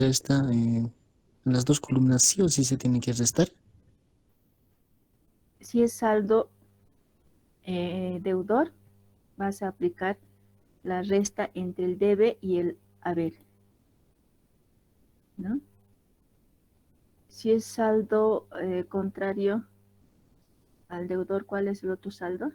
resta, en las dos columnas sí o sí se tiene que restar. Si es saldo deudor, vas a aplicar la resta entre el debe y el haber, ¿no? Si es saldo contrario al deudor, ¿cuál es el otro saldo?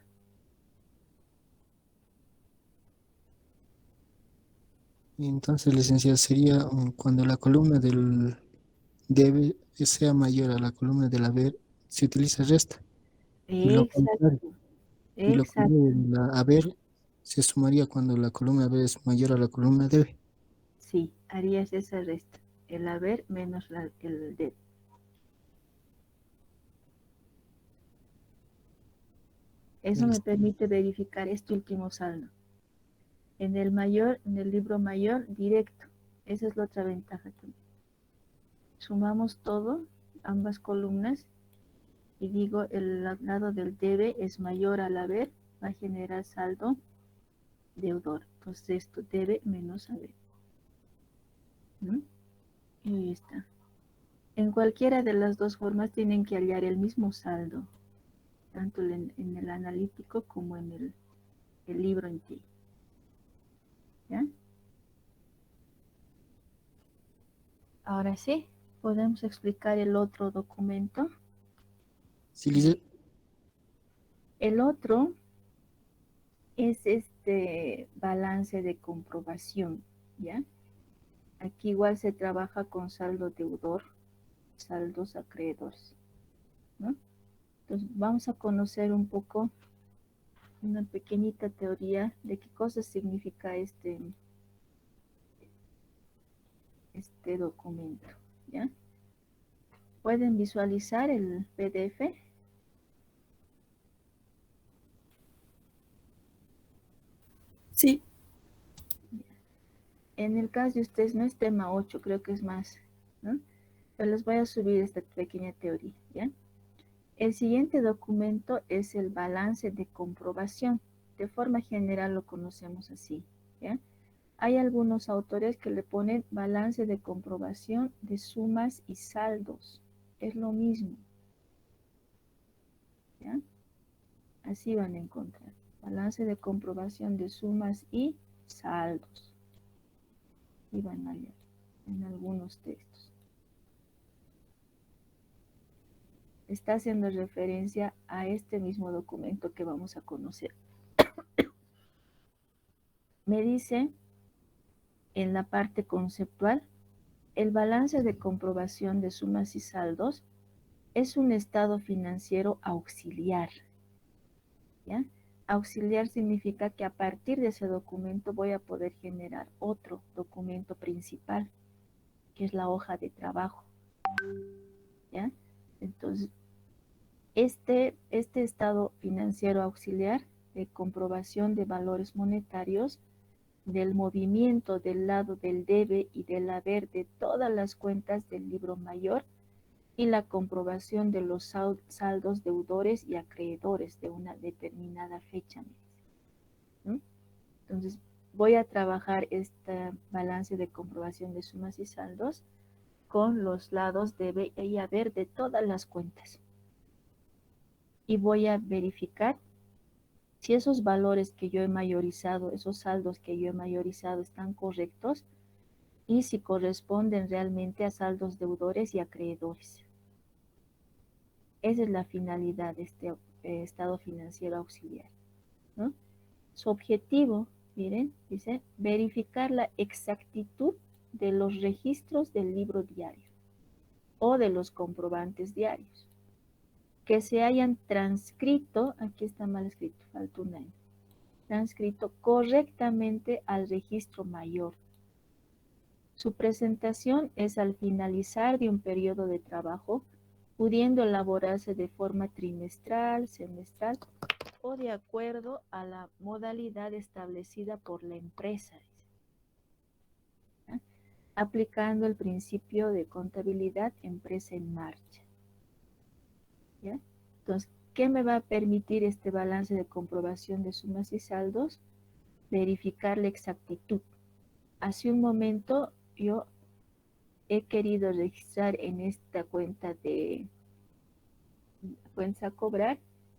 Y entonces, licenciado, sería cuando la columna del debe sea mayor a la columna del haber, se utiliza resta. Y lo contrario, Exacto, y lo contrario exacto. de la haber se sumaría cuando la columna haber es mayor a la columna debe. Sí, harías esa resta. El haber menos el debe. Eso me Listo. permite verificar este último saldo. En el mayor, en el libro mayor, directo. Esa es la otra ventaja también. Sumamos todo, ambas columnas, y digo el lado del debe es mayor al haber, va a generar saldo deudor. Entonces esto debe menos haber, ¿no? Y ahí está. En cualquiera de las dos formas tienen que hallar el mismo saldo, tanto en el analítico como en el libro en sí. ¿Ya? Ahora sí, podemos explicar el otro documento. Sí, lice- El otro es este balance de comprobación, ¿ya? Aquí igual se trabaja con saldo deudor, saldos acreedores, ¿no? Entonces vamos a conocer un poco, una pequeñita teoría de qué cosa significa este documento, ¿ya? ¿Pueden visualizar el PDF? Sí, En el caso de ustedes no es tema 8, creo que es más, ¿no? Pero les voy a subir esta pequeña teoría, ¿ya? El siguiente documento es el balance de comprobación. De forma general lo conocemos así, ¿ya? Hay algunos autores que le ponen balance de comprobación de sumas y saldos. Es lo mismo, ¿ya? Así van a encontrar. Balance de comprobación de sumas y saldos. Y van a leer en algunos textos. Está haciendo referencia a este mismo documento que vamos a conocer. Me dice en la parte conceptual, el balance de comprobación de sumas y saldos es un estado financiero auxiliar, ¿ya? Auxiliar significa que a partir de ese documento voy a poder generar otro documento principal, que es la hoja de trabajo, ¿ya? Entonces, este estado financiero auxiliar de comprobación de valores monetarios del movimiento del lado del debe y del haber de todas las cuentas del libro mayor y la comprobación de los saldos deudores y acreedores de una determinada fecha. ¿No? Entonces, voy a trabajar este balance de comprobación de sumas y saldos con los lados debe y haber de todas las cuentas. Y voy a verificar si esos valores que yo he mayorizado, esos saldos que yo he mayorizado están correctos y si corresponden realmente a saldos deudores y acreedores. Esa es la finalidad de este estado financiero auxiliar, ¿no? Su objetivo, miren, dice, verificar la exactitud de los registros del libro diario o de los comprobantes diarios, que se hayan transcrito, aquí está mal escrito, falta una N, transcrito correctamente al registro mayor. Su presentación es al finalizar de un periodo de trabajo, pudiendo elaborarse de forma trimestral, semestral o de acuerdo a la modalidad establecida por la empresa, ¿ya? Aplicando el principio de contabilidad empresa en marcha, ¿ya? Entonces, ¿qué me va a permitir este balance de comprobación de sumas y saldos? Verificar la exactitud. Hace un momento yo he querido registrar en esta cuenta de cuenta a cobrar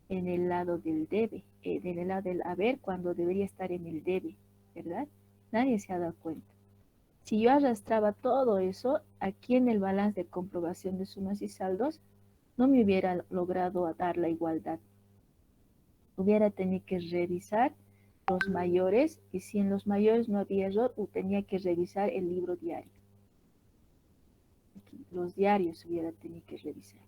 en el lado del debe, en el lado del haber cuando debería estar en el debe, ¿verdad? Nadie se ha dado cuenta. Si yo arrastraba todo eso, aquí en el balance de comprobación de sumas y saldos, no me hubiera logrado dar la igualdad. Hubiera tenido que revisar los mayores, y si en los mayores no había error, tenía que revisar el libro diario. Aquí, los diarios hubiera tenido que revisar,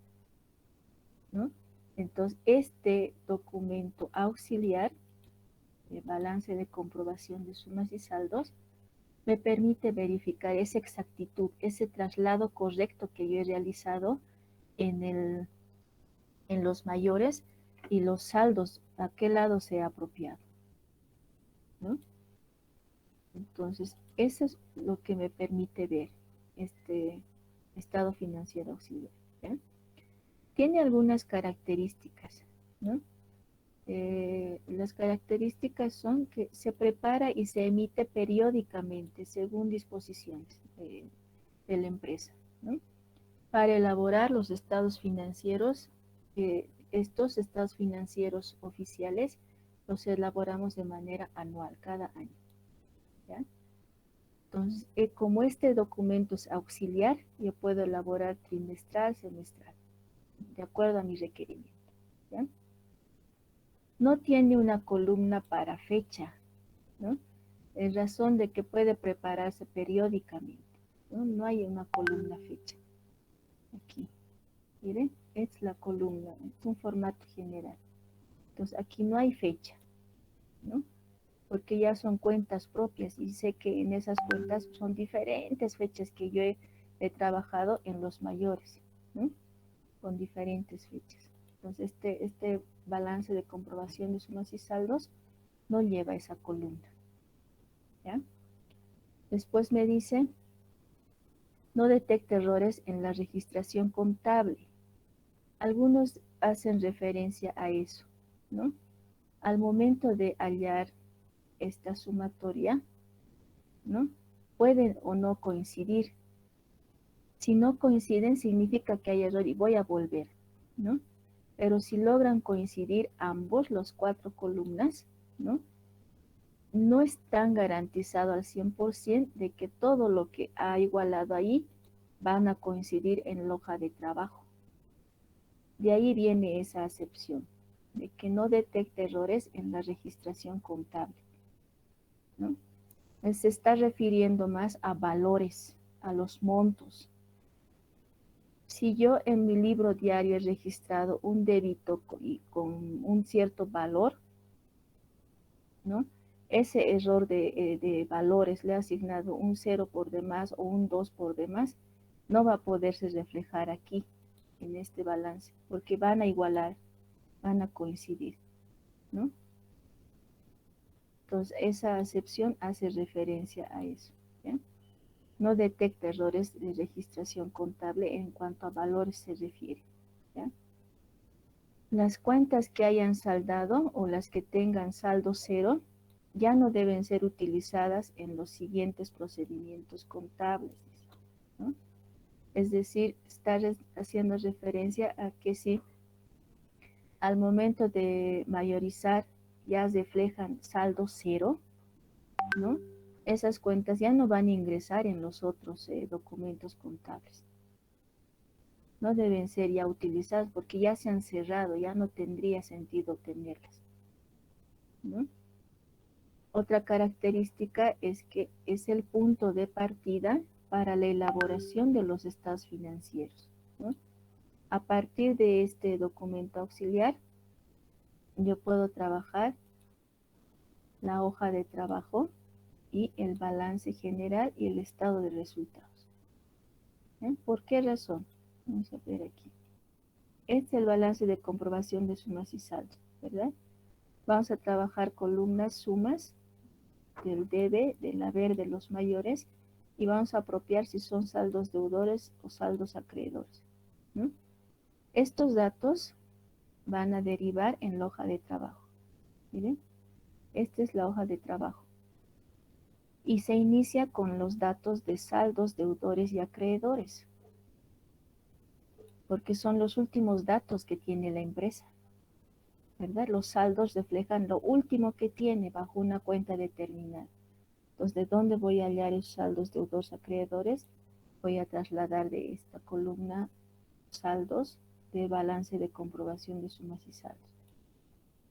¿no? Entonces, este documento auxiliar, el balance de comprobación de sumas y saldos, me permite verificar esa exactitud, ese traslado correcto que yo he realizado en los mayores y los saldos, a qué lado se ha apropiado, ¿no? Entonces, eso es lo que me permite ver este estado financiero auxiliar, ¿ya? Tiene algunas características, ¿no? Las características son que se prepara y se emite periódicamente según disposiciones de la empresa, ¿no? Para elaborar los estados financieros, estos estados financieros oficiales los elaboramos de manera anual, cada año, ¿ya? Entonces, como este documento es auxiliar, yo puedo elaborar trimestral, semestral, de acuerdo a mi requerimiento, ¿ya? No tiene una columna para fecha, ¿no? En razón de que puede prepararse periódicamente, ¿no? No hay una columna fecha. Aquí, miren, es la columna, es un formato general. Entonces, aquí no hay fecha, ¿no? Porque ya son cuentas propias y sé que en esas cuentas son diferentes fechas que yo he trabajado en los mayores, ¿no? Con diferentes fechas. Entonces, este balance de comprobación de sumas y saldos no lleva esa columna, ¿ya? Después me dice, no detecta errores en la registración contable. Algunos hacen referencia a eso, ¿no? Al momento de hallar esta sumatoria, ¿no? Pueden o no coincidir. Si no coinciden, significa que hay error y voy a volver, ¿no? Pero si logran coincidir ambos, los 4 columnas, ¿no? No están garantizado al 100% de que todo lo que ha igualado ahí van a coincidir en la hoja de trabajo. De ahí viene esa acepción, de que no detecta errores en la registración contable, ¿no? Se está refiriendo más a valores, a los montos. Si yo en mi libro diario he registrado un débito con un cierto valor, ¿no? Ese error de valores le ha asignado un 0 por demás o un 2 por demás, no va a poderse reflejar aquí, en este balance, porque van a igualar, van a coincidir, ¿no? Entonces, esa acepción hace referencia a eso, ¿ya? No detecta errores de registración contable en cuanto a valores se refiere, ¿ya? Las cuentas que hayan saldado o las que tengan saldo cero ya no deben ser utilizadas en los siguientes procedimientos contables, ¿no? Es decir, está haciendo referencia a que si al momento de mayorizar ya reflejan saldo cero, ¿no? Esas cuentas ya no van a ingresar en los otros documentos contables. No deben ser ya utilizadas porque ya se han cerrado, ya no tendría sentido tenerlas, ¿no? Otra característica es que es el punto de partida para la elaboración de los estados financieros, ¿no? A partir de este documento auxiliar, yo puedo trabajar la hoja de trabajo y el balance general y el estado de resultados. ¿Por qué razón? Vamos a ver aquí. Este es el balance de comprobación de sumas y saldos, ¿verdad? Vamos a trabajar columnas sumas del debe, del haber de los mayores y vamos a apropiar si son saldos deudores o saldos acreedores, ¿no? Estos datos van a derivar en la hoja de trabajo. Miren, esta es la hoja de trabajo. y se inicia con los datos de saldos, deudores y acreedores, porque son los últimos datos que tiene la empresa, ¿verdad? Los saldos reflejan lo último que tiene bajo una cuenta determinada. Entonces, ¿de dónde voy a hallar esos saldos, deudores, acreedores? Voy a trasladar de esta columna saldos de balance de comprobación de sumas y saldos.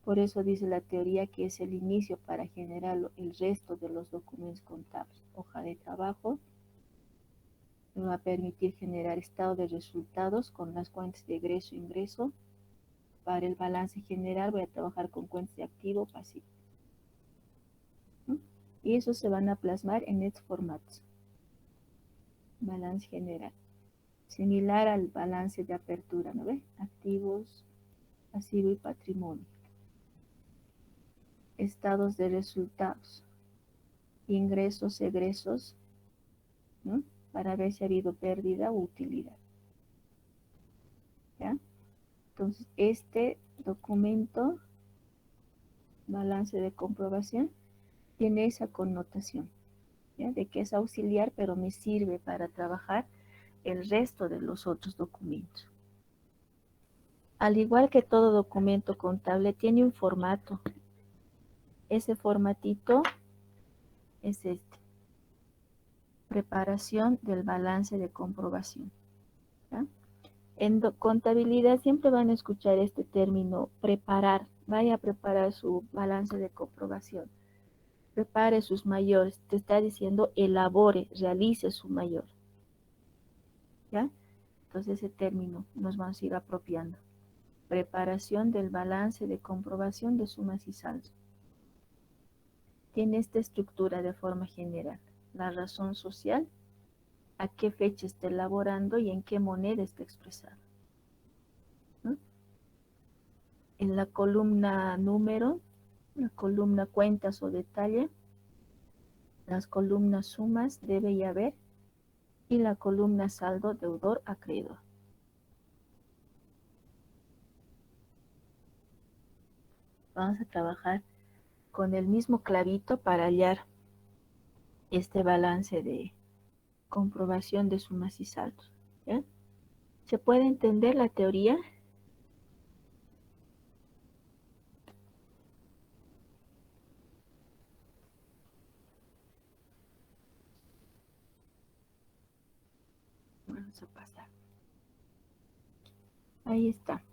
Por eso dice la teoría que es el inicio para generar el resto de los documentos contables. Hoja de trabajo me va a permitir generar estado de resultados con las cuentas de egreso e ingreso. Para el balance general voy a trabajar con cuentas de activo pasivo. Y eso se van a plasmar en estos formatos. Balance general. Similar al balance de apertura, ¿no ve? Activos, pasivo y patrimonio. Estados de resultados. Ingresos, egresos, ¿no? Para ver si ha habido pérdida o utilidad. ¿Ya? Entonces, este documento, balance de comprobación, tiene esa connotación, ¿ya? De que es auxiliar, pero me sirve para trabajar el resto de los otros documentos. Al igual que todo documento contable, tiene un formato. Ese formatito es este. Preparación del balance de comprobación. ¿Ya? En contabilidad siempre van a escuchar este término, preparar. Vaya a preparar su balance de comprobación. Prepare sus mayores. Te está diciendo elabore, realice su mayor. ¿Ya? Entonces ese término nos vamos a ir apropiando. Preparación del balance de comprobación de sumas y saldos. Tiene esta estructura de forma general. La razón social, a qué fecha está elaborando y en qué moneda está expresado. ¿No? En la columna número, la columna cuentas o detalle, las columnas sumas, debe y haber, y la columna saldo, deudor, acreedor. Vamos a trabajar con el mismo clavito para hallar este balance de comprobación de sumas y saldos. ¿Ya? ¿Se puede entender la teoría? Vamos a pasar. Ahí está.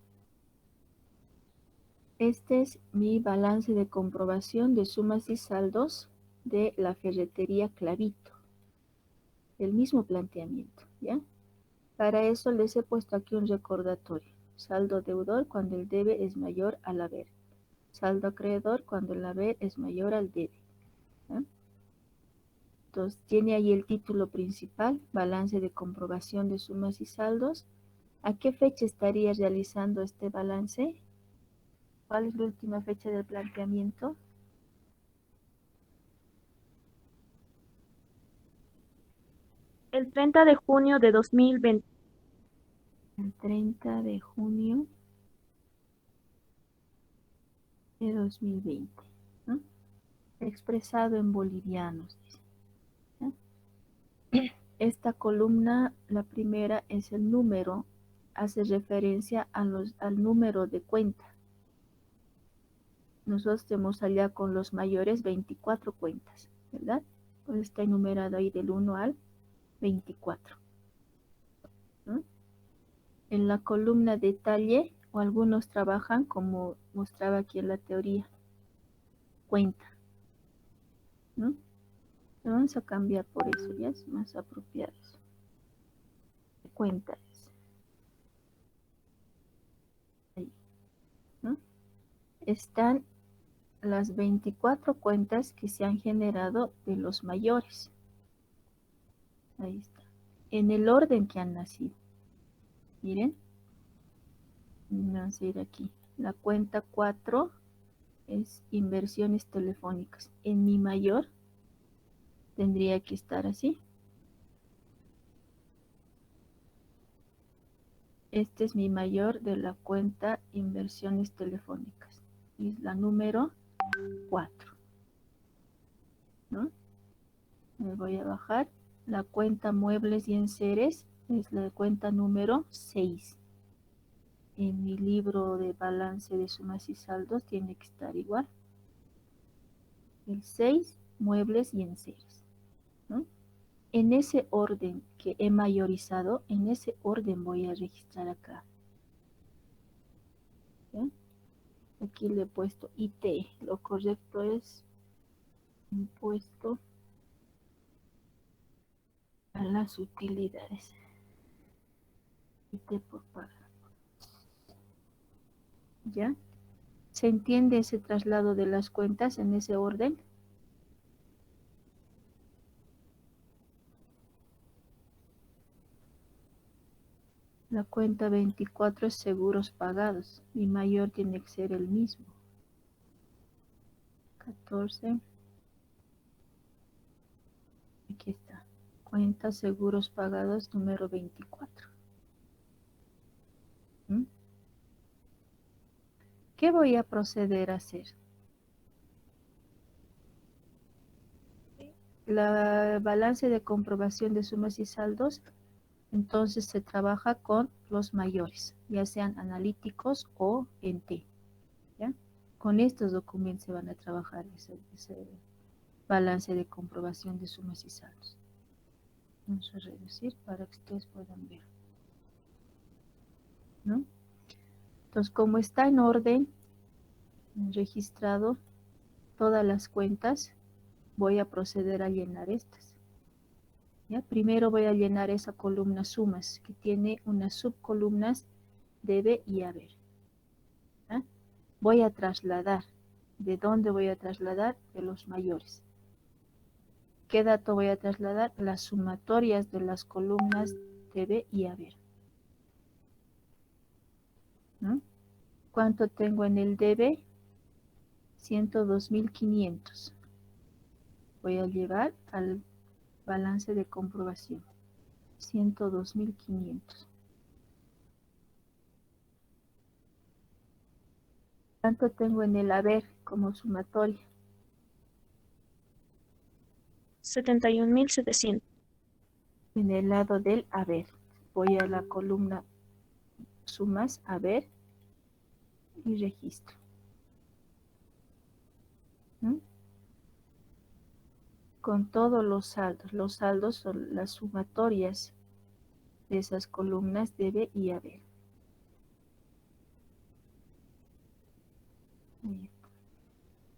Este es mi balance de comprobación de sumas y saldos de la ferretería Clavito. El mismo planteamiento, ¿ya? Para eso les he puesto aquí un recordatorio. Saldo deudor cuando el debe es mayor al haber. Saldo acreedor cuando el haber es mayor al debe. ¿Ya? Entonces tiene ahí el título principal, balance de comprobación de sumas y saldos. ¿A qué fecha estaría realizando este balance? ¿Cuál es la última fecha del planteamiento? El 30 de junio de 2020. El 30 de junio de 2020. ¿No? Expresado en bolivianos. ¿No? Esta columna, la primera, es el número, hace referencia al número de cuenta. Nosotros tenemos allá con los mayores 24 cuentas, ¿verdad? Pues está enumerado ahí del 1 al 24. ¿No? En la columna detalle, o algunos trabajan como mostraba aquí en la teoría, cuenta. ¿No? Lo vamos a cambiar por eso, ya es más apropiado. Cuentas. Ahí, ¿no? Están las 24 cuentas que se han generado de los mayores. Ahí está. En el orden que han nacido. Miren. Vamos a ir aquí. La cuenta 4 es inversiones telefónicas. En mi mayor tendría que estar así. Este es mi mayor de la cuenta inversiones telefónicas. Y es la número 4. ¿No? Me voy a bajar. La cuenta muebles y enseres es la cuenta número 6. En mi libro de balance de sumas y saldos tiene que estar igual. El 6, muebles y enseres, ¿no? En ese orden que he mayorizado, en ese orden voy a registrar acá. ¿Ya? Aquí le he puesto IT. Lo correcto es impuesto a las utilidades. IT por pagar. ¿Ya? ¿Se entiende ese traslado de las cuentas en ese orden? La cuenta 24 es seguros pagados. Mi mayor tiene que ser el mismo. 14. Aquí está. Cuenta seguros pagados número 24. ¿Mm? ¿Qué voy a proceder a hacer? La balance de comprobación de sumas y saldos, entonces se trabaja con los mayores, ya sean analíticos o en T. ¿Ya? Con estos documentos se van a trabajar ese balance de comprobación de sumas y saldos. Vamos a reducir para que ustedes puedan ver, ¿no? Entonces, como está en orden, registrado todas las cuentas, voy a proceder a llenar estas. ¿Ya? Primero voy a llenar esa columna sumas, que tiene unas subcolumnas debe y haber. ¿Ya? Voy a trasladar. ¿De dónde voy a trasladar? De los mayores. ¿Qué dato voy a trasladar? Las sumatorias de las columnas debe y haber. ¿No? ¿Cuánto tengo en el debe? 102.500. Voy a llevar al balance de comprobación. 102.500. ¿Cuánto tengo en el haber como sumatoria? 71.700. En el lado del haber. Voy a la columna sumas, haber y registro. ¿Mm? Con todos los saldos. Los saldos son las sumatorias de esas columnas debe y haber.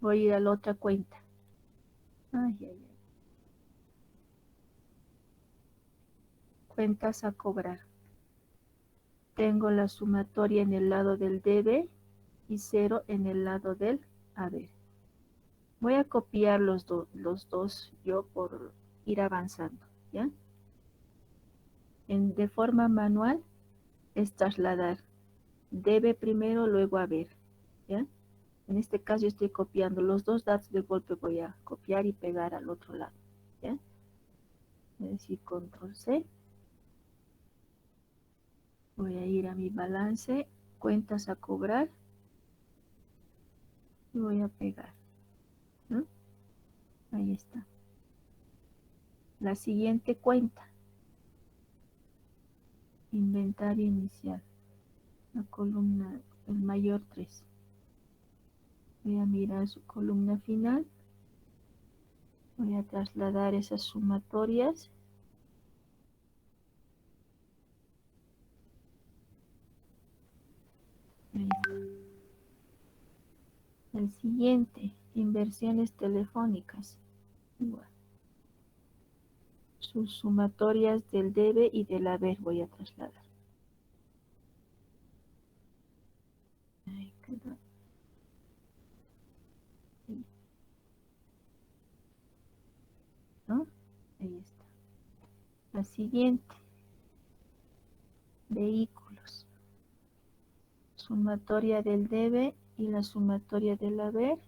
Voy a ir a la otra cuenta. Ay, ay, ay. Cuentas a cobrar. Tengo la sumatoria en el lado del debe y 0 en el lado del haber. Voy a copiar los dos yo por ir avanzando, ¿ya? De forma manual es trasladar. Debe primero, luego haber, ¿ya? En este caso yo estoy copiando los dos datos de golpe, voy a copiar y pegar al otro lado, ¿ya? Voy a decir control C. Voy a ir a mi balance, cuentas a cobrar y voy a pegar, ¿no? Ahí está. La siguiente cuenta, inventario inicial, la columna, el mayor 3. Voy a mirar su columna final, voy a trasladar esas sumatorias. Ahí está. El siguiente, inversiones telefónicas, igual. Sus sumatorias del debe y del haber voy a trasladar. Ahí quedó. Sí. ¿No? Ahí está. La siguiente, vehículos. Sumatoria del debe y la sumatoria del haber.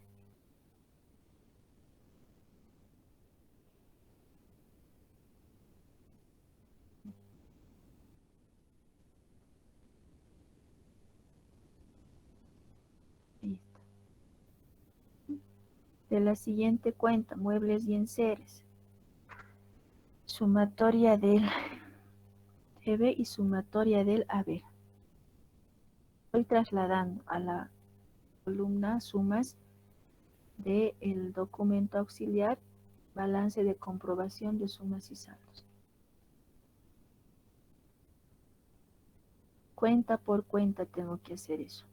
Ahí está. De la siguiente cuenta, muebles y enseres. sumatoria del debe y sumatoria del haber. Estoy trasladando a la columna sumas del documento auxiliar, balance de comprobación de sumas y saldos. Cuenta por cuenta tengo que hacer eso.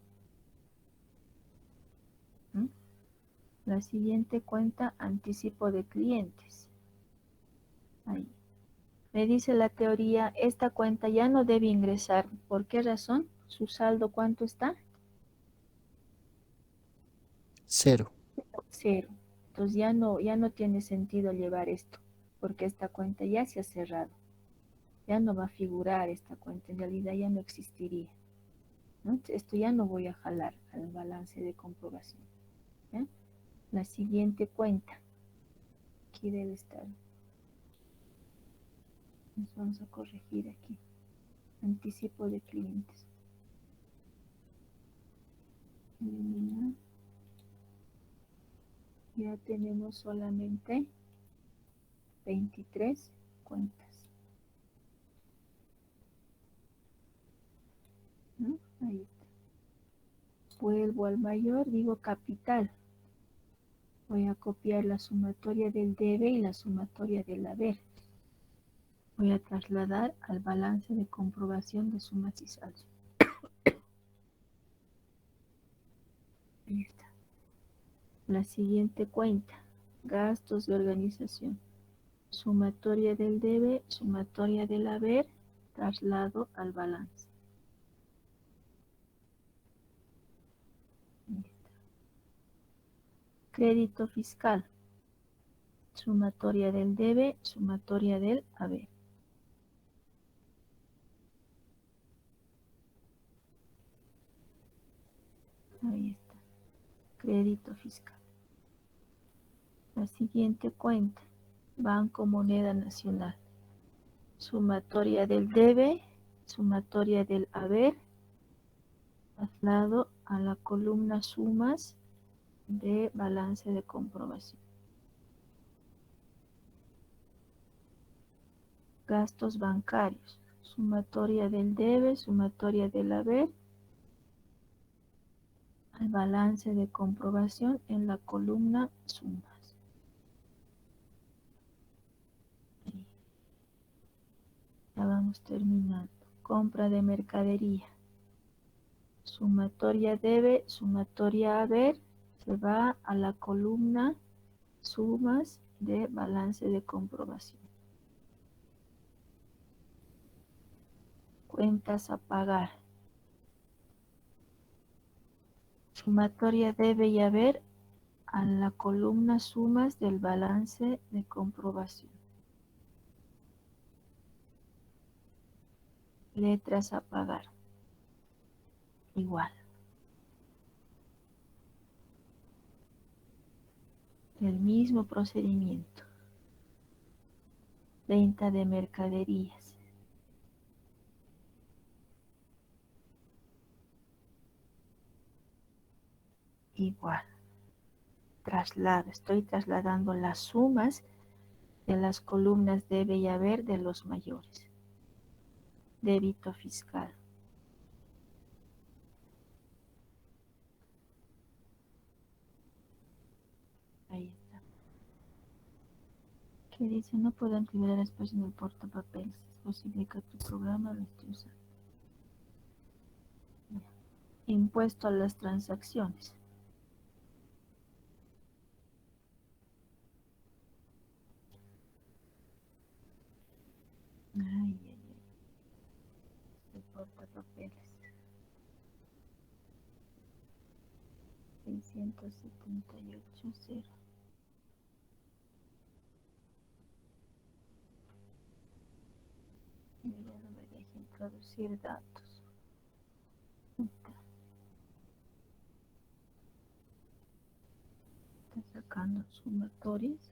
La siguiente cuenta, anticipo de clientes. Ahí. Me dice la teoría, esta cuenta ya no debe ingresar. ¿Por qué razón? ¿Su saldo cuánto está? 0. 0. Entonces ya no tiene sentido llevar esto, porque esta cuenta ya se ha cerrado. Ya no va a figurar esta cuenta, en realidad ya no existiría, ¿no? Esto ya no voy a jalar al balance de comprobación, ¿ya? La siguiente cuenta, aquí debe estar. Nos vamos a corregir aquí. Anticipo de clientes. Eliminar. Ya tenemos solamente 23 cuentas. ¿No? Ahí está. Vuelvo al mayor, digo capital. Voy a copiar la sumatoria del debe y la sumatoria del haber. Voy a trasladar al balance de comprobación de sumas y saldos. Ahí está. La siguiente cuenta, gastos de organización. Sumatoria del debe, sumatoria del haber, traslado al balance. Ahí está. Crédito fiscal. Sumatoria del debe, sumatoria del haber. Ahí está. Crédito fiscal. La siguiente cuenta, Banco Moneda Nacional. Sumatoria del debe, sumatoria del haber, traslado a la columna sumas de balance de comprobación. Gastos bancarios. Sumatoria del debe, sumatoria del haber, al balance de comprobación en la columna sumas. Ya vamos terminando. Compra de mercadería. Sumatoria debe, sumatoria haber, se va a la columna sumas de balance de comprobación. Cuentas a pagar. Sumatoria debe y haber a la columna sumas del balance de comprobación. Letras a pagar. Igual. El mismo procedimiento. Venta de mercaderías. Igual. Traslado. Estoy trasladando las sumas de las columnas debe y haber de los mayores. Débito fiscal. Ahí está. Que dice, no puedo liberar espacio en el portapapeles. Es posible que tu programa lo esté usando. Impuesto a las transacciones. Ay, ay, ay. El portapapeles. 678.0. Y ya no me deja introducir datos. Está sacando sumatorias.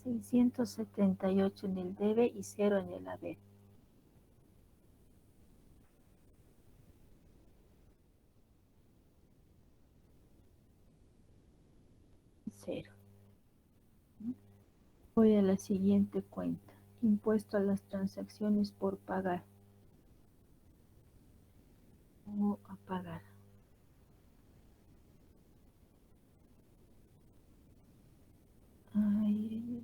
$678 en el debe y 0 en el haber. 0. Voy a la siguiente cuenta. Impuesto a las transacciones por pagar o a pagar. Ay.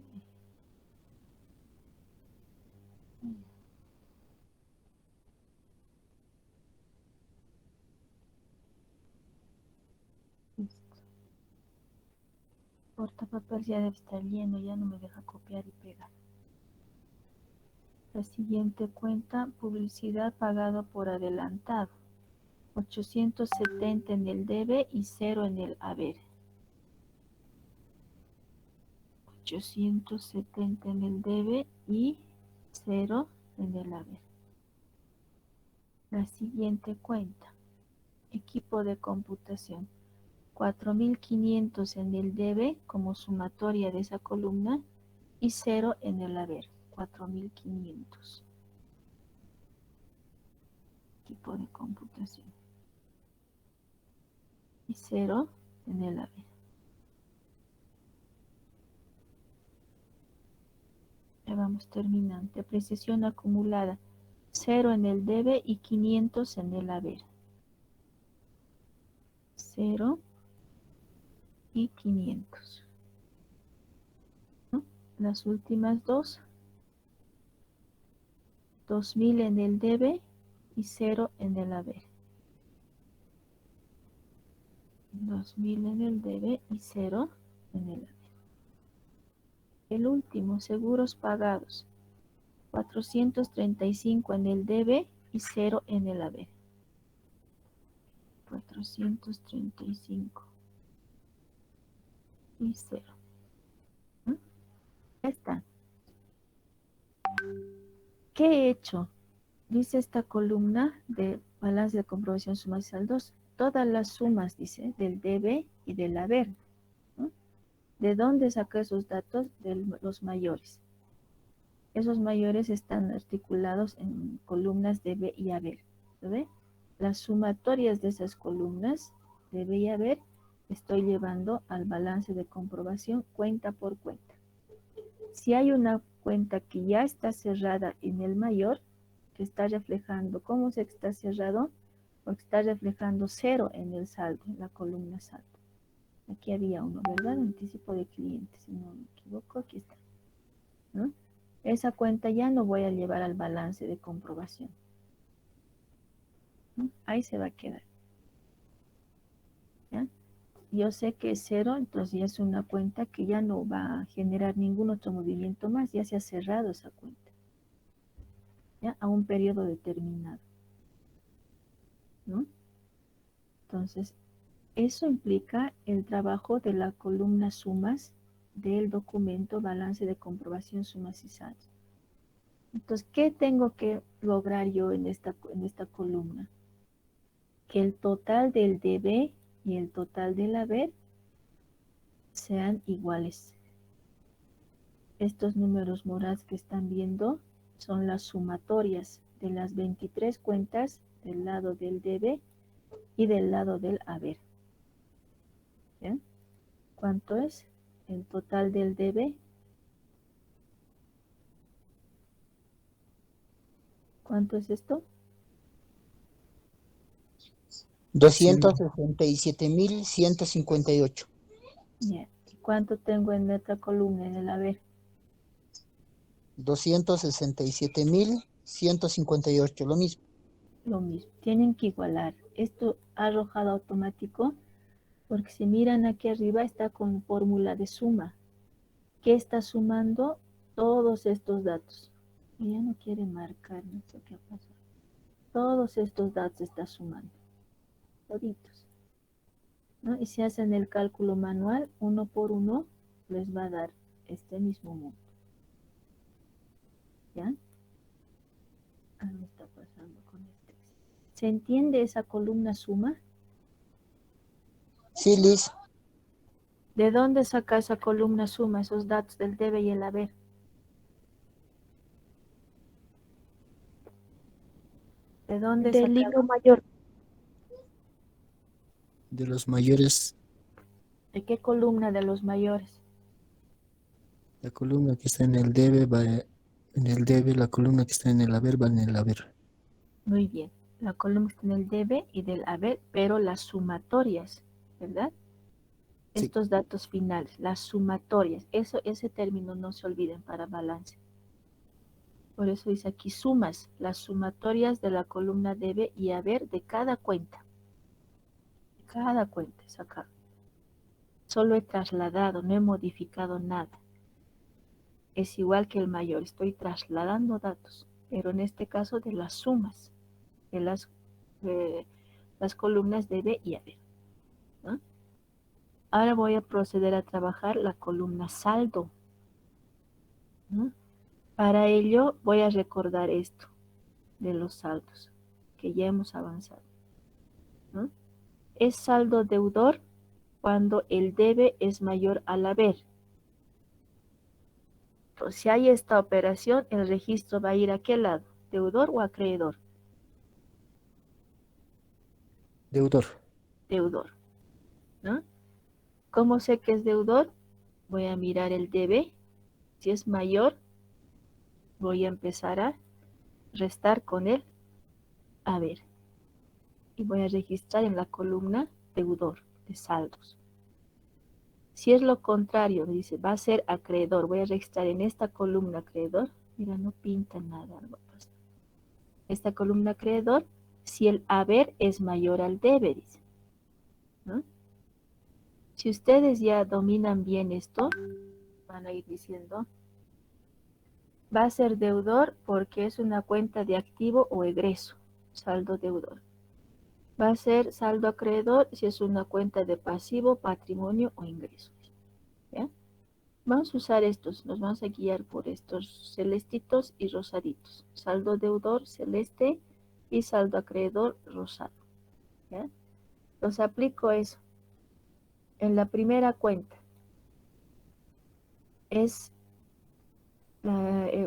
Listo. Portapapel ya debe estar lleno, ya no me deja copiar y pegar. La siguiente cuenta, publicidad pagado por adelantado. 870 en el debe y 0 en el haber. 870 en el debe y 0 en el haber. La siguiente cuenta, equipo de computación. 4.500 en el debe como sumatoria de esa columna y 0 en el haber. 4.500. Equipo de computación. Y 0 en el haber. Ya vamos terminando. Depreciación acumulada. 0 en el debe y 500 en el haber. 0 y 500. ¿No? Las últimas dos. 2.000 en el debe y 0 en el haber. 2.000 en el debe y 0 en el haber. El último, seguros pagados. 435 en el debe y 0 en el haber. 435 y 0. Ya está. ¿Qué he hecho? Dice esta columna de balance de comprobación sumas y saldos. Todas las sumas, dice, del debe y del haber. ¿No? ¿De dónde saqué esos datos? De los mayores. Esos mayores están articulados en columnas debe y haber. ¿Lo ve? Las sumatorias de esas columnas, debe y haber, estoy llevando al balance de comprobación cuenta por cuenta. Si hay una cuenta que ya está cerrada en el mayor, que está reflejando, ¿cómo se está cerrado? Porque está reflejando 0 en el saldo, en la columna saldo. Aquí había uno, ¿verdad? Anticipo de clientes, si no me equivoco, aquí está. ¿No? Esa cuenta ya no voy a llevar al balance de comprobación. ¿No? Ahí se va a quedar. ¿Ya? Yo sé que es 0, entonces ya es una cuenta que ya no va a generar ningún otro movimiento más, ya se ha cerrado esa cuenta. ¿Ya? A un periodo determinado. ¿No? Entonces, eso implica el trabajo de la columna sumas del documento balance de comprobación sumas y saldos. Entonces, ¿qué tengo que lograr yo en esta columna? Que el total del debe y el total del haber sean iguales. Estos números morados que están viendo son las sumatorias de las 23 cuentas del lado del debe y del lado del haber. ¿Bien? ¿Cuánto es el total del debe? ¿Cuánto es esto? 267.158. Bien. ¿Y cuánto tengo en otra columna en el haber? 267.158, lo mismo. Lo mismo. Tienen que igualar. Esto ha arrojado automático porque si miran aquí arriba está con fórmula de suma. ¿Qué está sumando? Todos estos datos. Ya no quiere marcar, no sé qué pasó. Todos estos datos está sumando. Toditos. ¿No? Y si hacen el cálculo manual, uno por uno, les va a dar este mismo monto. ¿Ya? Algo está pasando con este. ¿Se entiende esa columna suma? Sí, Liz. ¿De dónde saca esa columna suma esos datos del debe y el haber? ¿De dónde Del saca? libro mayor. De los mayores. ¿De qué columna de los mayores? La columna que está en el debe va en el debe, la columna que está en el haber va en el haber. Muy bien. La columna está en el debe y del haber, pero las sumatorias, ¿verdad? Sí. Estos datos finales, las sumatorias, ese término no se olviden para balance. Por eso dice aquí sumas, las sumatorias de la columna debe y haber de cada cuenta. De cada cuenta es acá. Solo he trasladado, no he modificado nada. Es igual que el mayor, estoy trasladando datos, pero en este caso de las sumas, de las columnas debe y haber, ¿no? Ahora voy a proceder a trabajar la columna saldo, ¿no? Para ello voy a recordar esto de los saldos que ya hemos avanzado, ¿no? Es saldo deudor cuando el debe es mayor al haber. Entonces, si hay esta operación, el registro va a ir a qué lado, deudor o acreedor. Deudor. Deudor, ¿no? ¿Cómo sé que es deudor? Voy a mirar el debe. Si es mayor, voy a empezar a restar con el haber. Y voy a registrar en la columna deudor de saldos. Si es lo contrario, me dice, va a ser acreedor. Voy a registrar en esta columna acreedor. Mira, no pinta nada. Algo pasa. Esta columna acreedor, si el haber es mayor al debe, dice, ¿no? Si ustedes ya dominan bien esto, van a ir diciendo, va a ser deudor porque es una cuenta de activo o egreso, saldo deudor. Va a ser saldo acreedor si es una cuenta de pasivo, patrimonio o ingresos. ¿Ya? Vamos a usar estos, nos vamos a guiar por estos celestitos y rosaditos. Saldo deudor celeste y saldo acreedor rosado. ¿Ya? Los aplico eso. En la primera cuenta es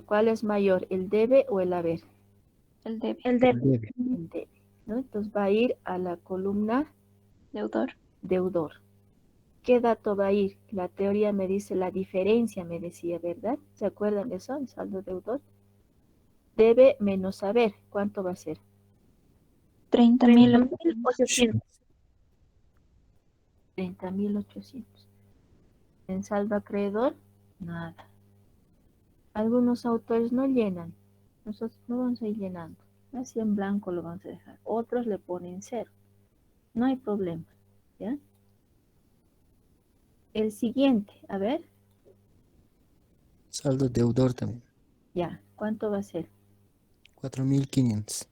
¿cuál es mayor, el debe o el haber? El debe. El debe. El debe, ¿no? Entonces va a ir a la columna Deudor. deudor. ¿Qué dato va a ir? La teoría me dice la diferencia, me decía, ¿verdad? ¿Se acuerdan de eso? El saldo deudor. Debe menos haber. ¿Cuánto va a ser? 30.800. 30.800. En saldo acreedor, nada. Algunos autores no llenan. Nosotros no vamos a ir llenando. Así en blanco lo vamos a dejar. Otros le ponen cero. No hay problema. ¿Ya? El siguiente, a ver. Saldo deudor también. Ya, ¿cuánto va a ser? 4.500.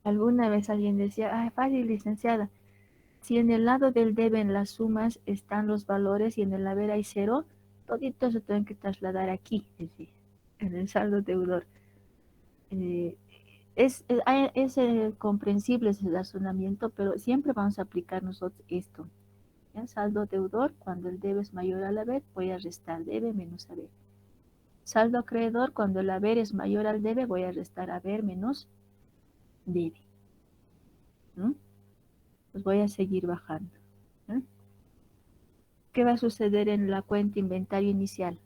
Alguna vez alguien decía, ay, fácil, licenciada. Si en el lado del debe en las sumas están los valores y en el haber hay cero, todito se tienen que trasladar aquí, decía, en el saldo deudor. Eh, es comprensible ese razonamiento, pero siempre vamos a aplicar nosotros esto. ¿Ya? Saldo deudor, cuando el debe es mayor al haber, voy a restar debe menos haber. Saldo acreedor, cuando el haber es mayor al debe, voy a restar haber menos debe. ¿No? Pues voy a seguir bajando. ¿No? ¿Qué va a suceder en la cuenta inventario inicial?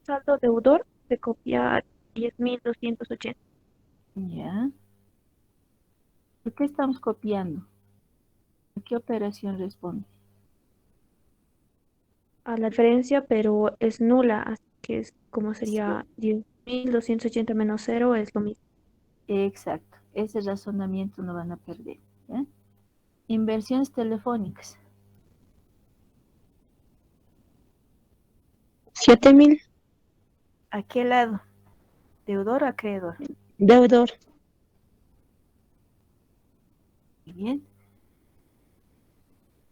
Saldo deudor se copia 10.280. ¿Ya? ¿Por qué estamos copiando? ¿A qué operación responde? A la diferencia, pero es nula, así que es como Sí. sería 10.280 menos 0 es lo mismo. Exacto. Ese razonamiento no van a perder. ¿Ya? Inversiones telefónicas. 7.000. ¿A qué lado? ¿Deudor o acreedor? Deudor. Muy bien.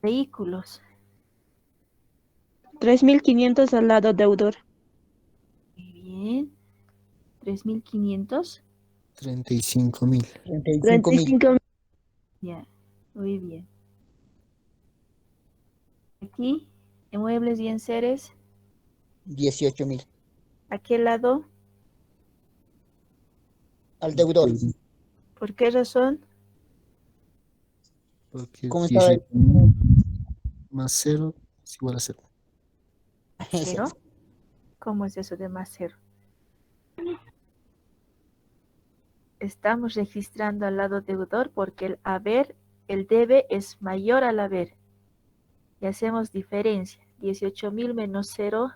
Vehículos. 3.500 al lado deudor. Muy bien. 3.500. 35.000. 35.000. Ya. Muy bien. Aquí, en muebles y enseres. 18.000. ¿A qué lado? Al deudor. ¿Por qué razón? Porque ¿Cómo estaba? 18.000 más 0 es igual a 0. Eso. ¿Cero? ¿Cómo es eso de más cero? Estamos registrando al lado deudor porque el haber, el debe es mayor al haber. Y hacemos diferencia. 18.000 menos 0,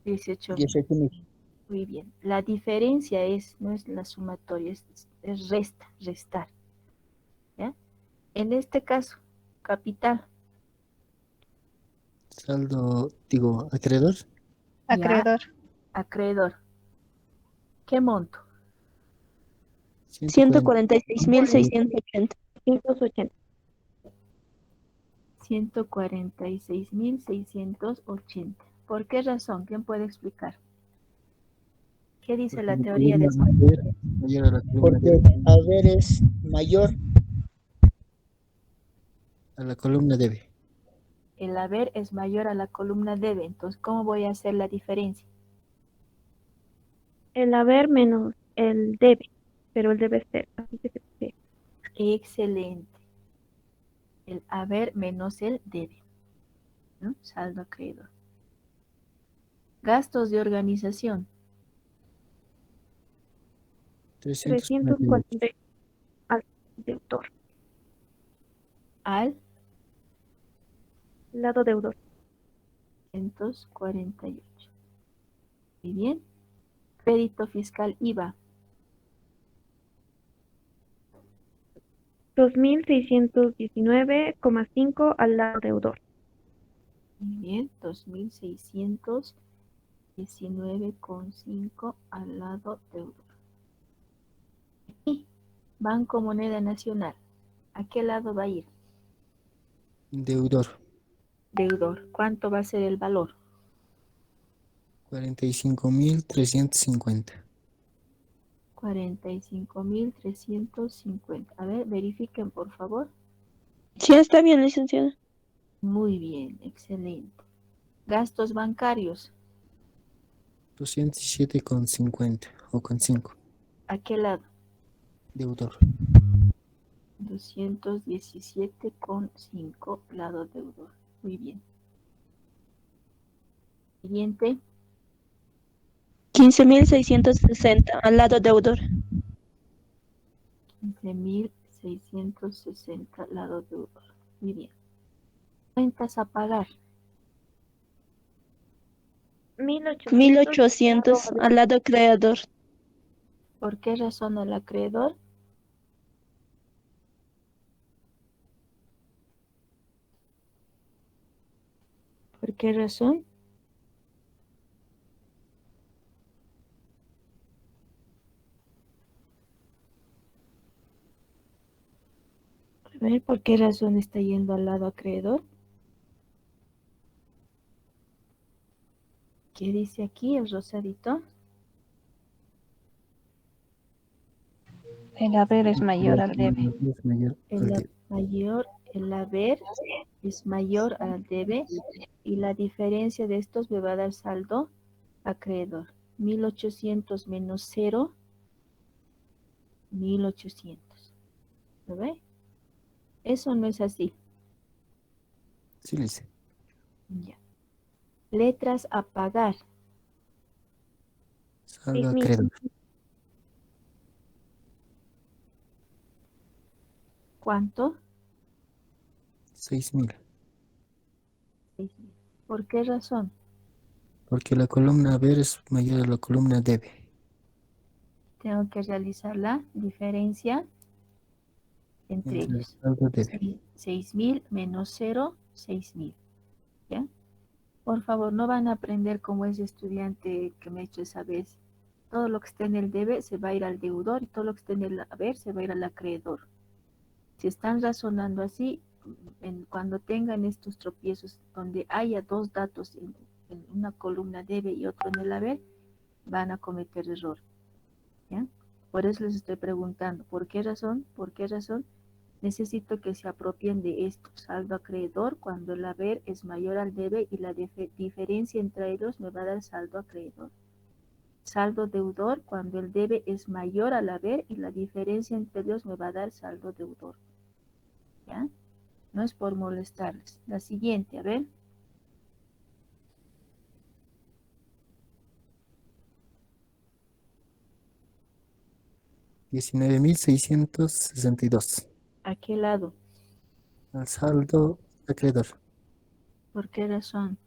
18.000. 18.000. Muy bien. La diferencia no es la sumatoria, es restar. ¿Ya? En este caso, capital. Saldo, digo, acreedor, Ya, Acreedor. acreedor. ¿Qué monto? 140. 146.680. 180. 146.680. ¿Por qué razón? ¿Quién puede explicar? ¿Qué dice Porque la la teoría de columna haber mayor a la columna Porque debe. haber es mayor. A la columna debe. el haber es mayor a la columna debe? Entonces, ¿cómo voy a hacer la diferencia? El haber menos el debe, pero el debe ser. Así que se puede. Excelente. El haber menos el debe, ¿no? Saldo acreedor. Gastos de organización. 348. 340 al deudor. Al Lado deudor. 148. Muy bien. Crédito fiscal IVA. 2.619,5 al lado deudor. Muy bien. 2.619,5 al lado deudor. Y Banco Moneda Nacional. ¿A qué lado va a ir? Deudor, Deudor. ¿Cuánto va a ser el valor? 45.350. 45.350. A ver, verifiquen por favor. Sí, está bien, licenciada. Muy bien, excelente. Gastos bancarios. 207,50 o con 5. ¿A qué lado? Deudor. 217,5 lado deudor. Muy bien. Siguiente. 15.660 al lado deudor. 15.660 lado deudor. Muy bien. Cuentas a pagar. 1.800 1.800 al lado creador. ¿Por qué razón el acreedor? ¿Por qué razón? A ver, ¿por qué razón está yendo al lado acreedor? ¿Qué dice aquí el rosadito? El haber es mayor al debe. Es mayor al debe. El haber es mayor al debe y la diferencia de estos me va a dar saldo acreedor. 1.800 menos 0, 1.800. ¿Lo ve? Eso no es así. Sí, le dice. Ya. Letras a pagar. Saldo 6.000. acreedor. ¿Cuánto? 6.000. 6.000. ¿Por qué razón? Porque la columna haber es mayor a la columna debe. Tengo que realizar la diferencia entre Entre el ellos. saldo debe. 6.000 menos 0, 6.000. ¿Ya? Por favor, no van a aprender como ese estudiante que me ha hecho esa vez. Todo lo que esté en el debe se va a ir al deudor y todo lo que esté en el haber se va a ir al acreedor. Si están razonando así, cuando tengan estos tropiezos donde haya dos datos en una columna debe y otro en el haber, van a cometer error. ¿Ya? Por eso les estoy preguntando, ¿por qué razón? ¿Por qué razón? Necesito que se apropien de esto, saldo acreedor, cuando el haber es mayor al debe y la diferencia entre ellos me va a dar saldo acreedor. saldo deudor cuando el debe es mayor al haber y la diferencia entre ellos me va a dar saldo deudor. ¿Ya? No es por molestarles. La siguiente, a ver. $19,662. ¿A qué lado? Al saldo acreedor. ¿Por qué razón?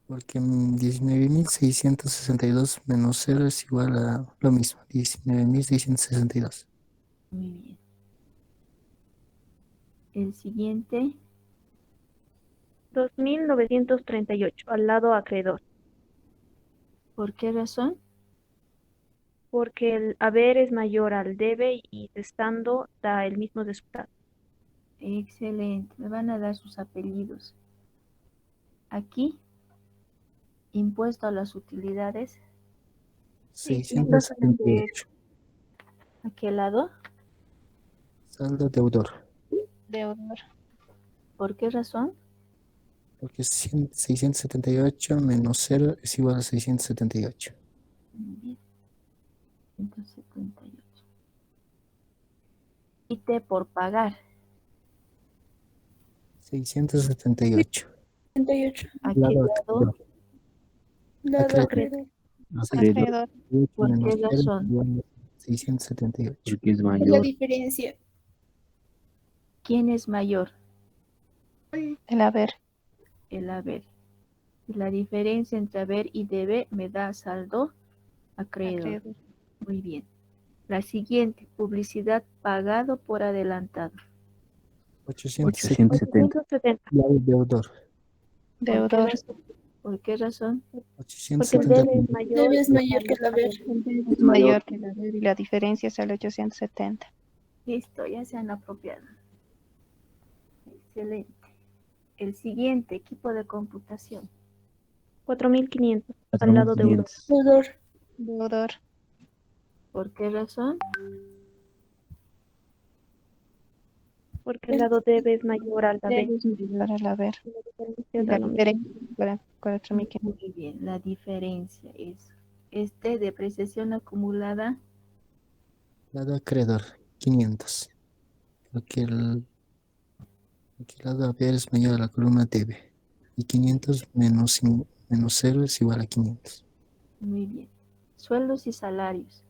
Porque 19,662 menos cero es igual a lo mismo, 19,662. Muy bien. El siguiente, 2.938 al lado acreedor, ¿por qué razón? porque el haber es mayor al debe y restando da el mismo resultado. Excelente. Me van a dar sus apellidos. Aquí, impuesto a las utilidades. 678. ¿A qué lado? Saldo deudor. Deudor. ¿Por qué razón? Porque 678 menos cero es igual a 678. Muy bien. 178. Y T por pagar. 678. 78. ¿A qué Lado lado? Lado acreedor. acreedor. 678 ¿Por menos qué 0 es razón? igual a 678. Porque es Es la mayor. diferencia. ¿Quién es mayor? El haber. El haber. Y la diferencia entre haber y debe me da saldo acreedor. Acreedor. Muy bien. La siguiente, publicidad pagado por adelantado. 870. 870. 870, Lado deudor. Deudor. ¿Por qué razón? porque el 870. debe es mayor. Debe es y mayor que el haber. Es mayor que el haber y la diferencia es el 870. Listo, ya se han apropiado. Excelente. El siguiente, equipo de computación. 4.500 al lado deudor, 4.500. Deudor. Deudor. ¿Por qué razón? porque el lado debe es mayor al haber. Debe es mayor al haber. Y La la diferencia diferencia es para 4.500. Muy bien, la diferencia es depreciación acumulada. Lado acreedor. 500. Porque el lado haber es mayor a la columna debe. Y 500 menos 0 es igual a 500. Muy bien. Sueldos y salarios.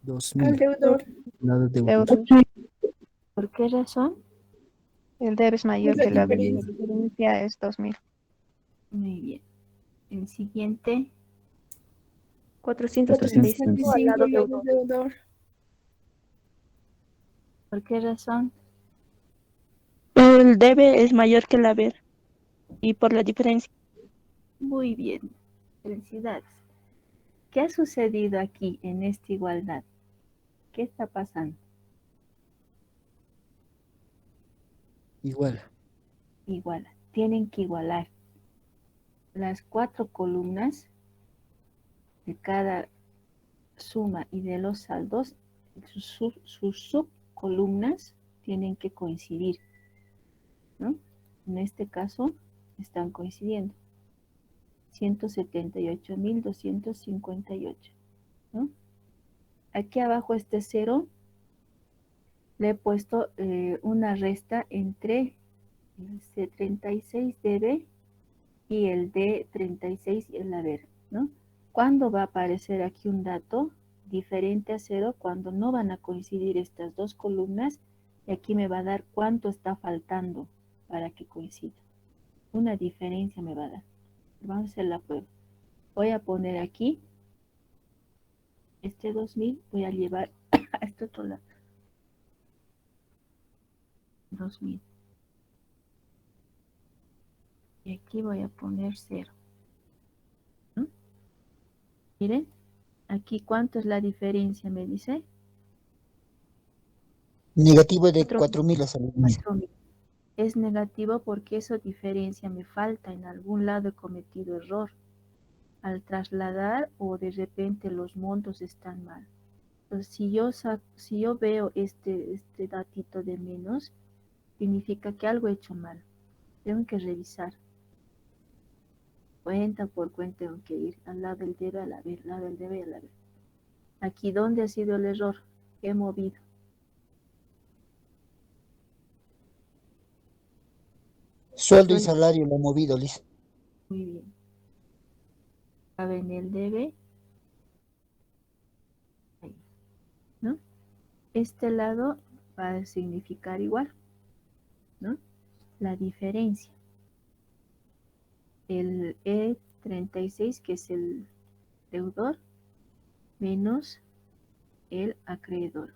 2000. Deudor. Lado deudor. Deudor. ¿Por qué razón? El debe es mayor Es la que el haber. La diferencia. diferencia es 2.000. Muy bien. El siguiente, 475 al lado deudor, Deudor. ¿por qué razón? El debe es mayor que el haber y por la diferencia. Muy bien. Felicidades. ¿Qué ha sucedido aquí en esta igualdad? ¿Qué está pasando? Igual. Igual. Tienen que igualar las 4 columnas de cada suma y de los saldos. Sus subcolumnas tienen que coincidir, ¿no? En este caso están coincidiendo. 178.258, ¿no? Aquí abajo este 0 le he puesto una resta entre el C36 dB y el D36 y el haber, ¿no? ¿Cuándo va a aparecer aquí un dato diferente a 0? Cuando no van a coincidir estas dos columnas, y aquí me va a dar cuánto está faltando para que coincida. Una diferencia me va a dar. Vamos a hacer la prueba. Voy a poner aquí este 2000, voy a llevar a este otro lado. 2000. Y aquí voy a poner 0. ¿No? Miren, aquí cuánto es la diferencia, me dice. Negativo de 4.000 a salir. 4000. Es negativo porque eso diferencia me falta. En algún lado he cometido error al trasladar o de repente los montos están mal. Entonces, si yo veo este datito de menos, significa que algo he hecho mal. Tengo que revisar. Cuenta por cuenta tengo que ir al lado del debe, al haber, al lado del debe y al haber. Aquí, ¿dónde ha sido el error? ¿Qué he movido? Sueldo y Sueldo. salario lo he movido, Liz. Muy bien. Cabe en el debe. Ahí, ¿no? Este lado va a significar igual, ¿no? La diferencia. El E36, que es el deudor, menos el acreedor.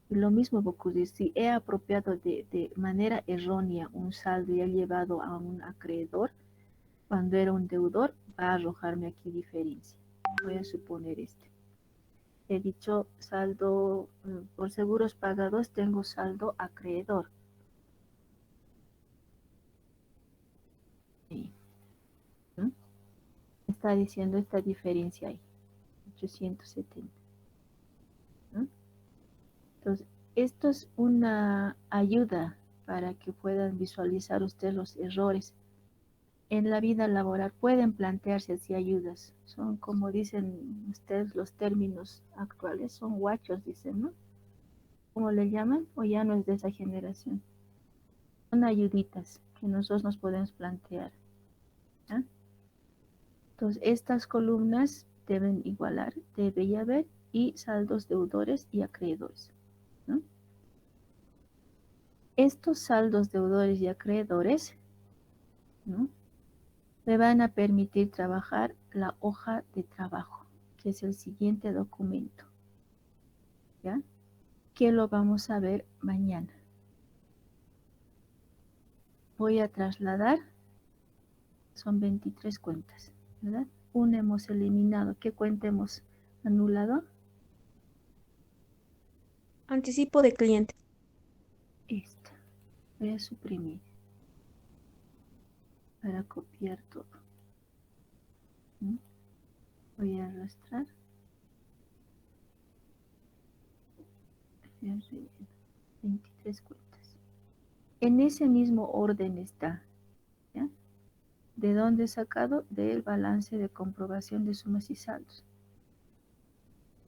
Y lo mismo va a ocurrir si he apropiado de manera errónea un saldo y he llevado a un acreedor, cuando era un deudor, va a arrojarme aquí diferencia. Voy a suponer este. He dicho saldo por seguros pagados, tengo saldo acreedor. Sí, ¿no? Está diciendo esta diferencia ahí, 870. ¿No? Entonces, esto es una ayuda para que puedan visualizar ustedes los errores. En la vida laboral pueden plantearse así ayudas. Son, como dicen ustedes, los términos actuales, son guachos, dicen, ¿no? ¿Cómo le llaman? O ya no es de esa generación. Son ayuditas que nosotros nos podemos plantear. ¿Ya? Entonces, estas columnas deben igualar, debe y haber, y saldos deudores y acreedores, ¿no? Estos saldos deudores y acreedores, ¿no?, me van a permitir trabajar la hoja de trabajo, que es el siguiente documento, ¿ya? Que lo vamos a ver mañana. Voy a trasladar, son 23 cuentas, ¿verdad? Una hemos eliminado. ¿Qué cuenta hemos anulado? Anticipo de cliente. Esta. Voy a suprimir para copiar todo. ¿Mm? Voy a arrastrar. 23 cuentas. En ese mismo orden está, ¿ya? ¿De dónde he sacado? Del balance de comprobación de sumas y saldos.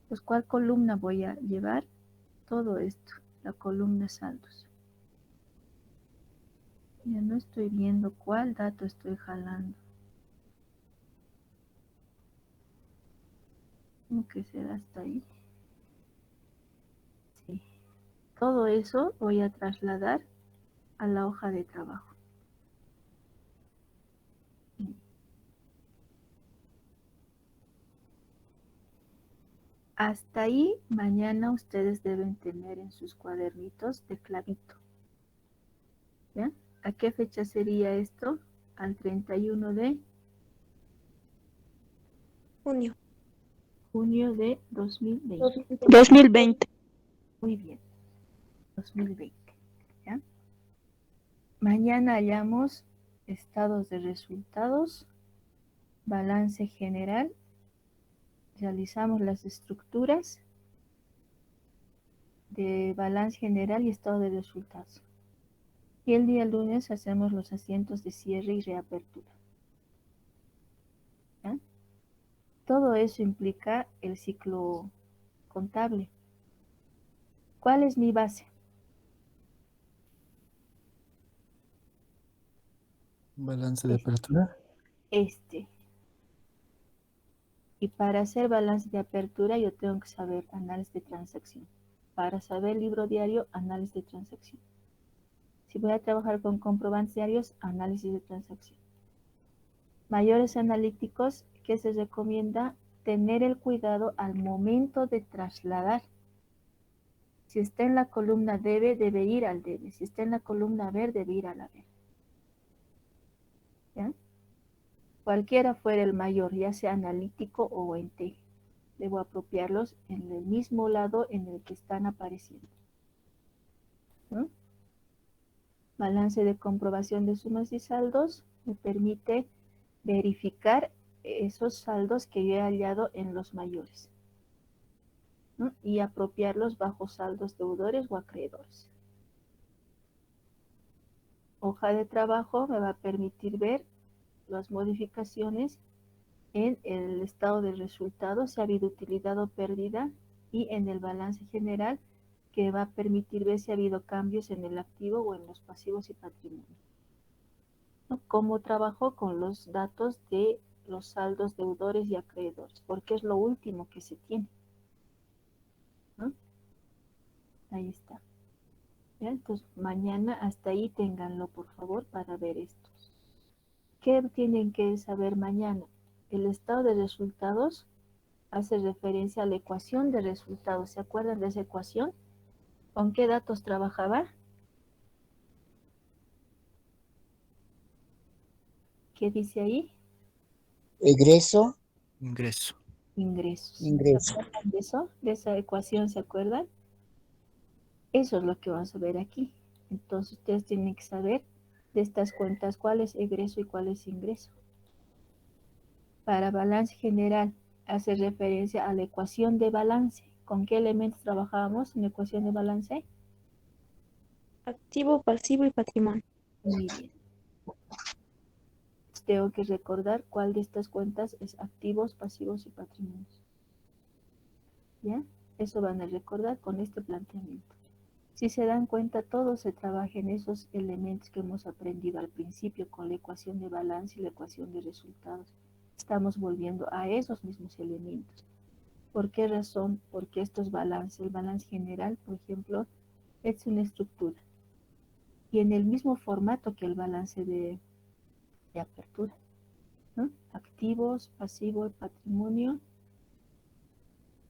Pues, ¿cuál columna voy a llevar? Todo esto, la columna saldos. Ya no estoy viendo cuál dato estoy jalando. ¿Cómo que será hasta ahí? Sí. Todo eso voy a trasladar a la hoja de trabajo. Hasta ahí, mañana ustedes deben tener en sus cuadernitos de clavito. ¿Ya? ¿A qué fecha sería esto? Al 31 de Junio. junio de 2020. 2020. Muy bien, 2020. ¿Ya? Mañana hallamos estados de resultados, balance general, realizamos las estructuras de balance general y estado de resultados. Y el día lunes hacemos los asientos de cierre y reapertura. ¿Ya? Todo eso implica el ciclo contable. ¿Cuál es mi base? Balance de apertura. Este. Y para hacer balance de apertura yo tengo que saber análisis de transacción. Para saber libro diario, análisis de transacción. Si voy a trabajar con comprobantes diarios, análisis de transacción. Mayores analíticos, ¿qué se recomienda? Tener el cuidado al momento de trasladar. Si está en la columna debe, debe ir al debe. Si está en la columna haber, debe ir al haber. ¿Ya? Cualquiera fuera el mayor, ya sea analítico o en T, debo apropiarlos en el mismo lado en el que están apareciendo. ¿No? Balance de comprobación de sumas y saldos me permite verificar esos saldos que yo he hallado en los mayores, ¿no?, y apropiarlos bajo saldos deudores o acreedores. Hoja de trabajo me va a permitir ver las modificaciones en el estado de resultados, si ha habido utilidad o pérdida, y en el balance general, que va a permitir ver si ha habido cambios en el activo o en los pasivos y patrimonio. ¿No? Cómo trabajó con los datos de los saldos deudores y acreedores, porque es lo último que se tiene. ¿No? Ahí está. ¿Ya? Entonces, mañana hasta ahí ténganlo, por favor, para ver estos. ¿Qué tienen que saber mañana? El estado de resultados hace referencia a la ecuación de resultados. ¿Se acuerdan de esa ecuación? ¿Con qué datos trabajaba? ¿Qué dice ahí? Egreso, Ingreso. Ingresos. ¿Se ingreso. acuerdan de eso? ¿De esa ecuación se acuerdan? Eso es lo que vamos a ver aquí. Entonces ustedes tienen que saber de estas cuentas cuál es egreso y cuál es ingreso. Para balance general hace referencia a la ecuación de balance. ¿Con qué elementos trabajábamos en la ecuación de balance? Activo, pasivo y patrimonio. Muy bien. Tengo que recordar cuál de estas cuentas es activos, pasivos y patrimonios. ¿Ya? Eso van a recordar con este planteamiento. Si se dan cuenta, todo se trabaja en esos elementos que hemos aprendido al principio con la ecuación de balance y la ecuación de resultados. Estamos volviendo a esos mismos elementos. ¿Por qué razón? Porque estos balances, el balance general, por ejemplo, es una estructura y en el mismo formato que el balance de apertura, ¿no? Activos, pasivo y patrimonio,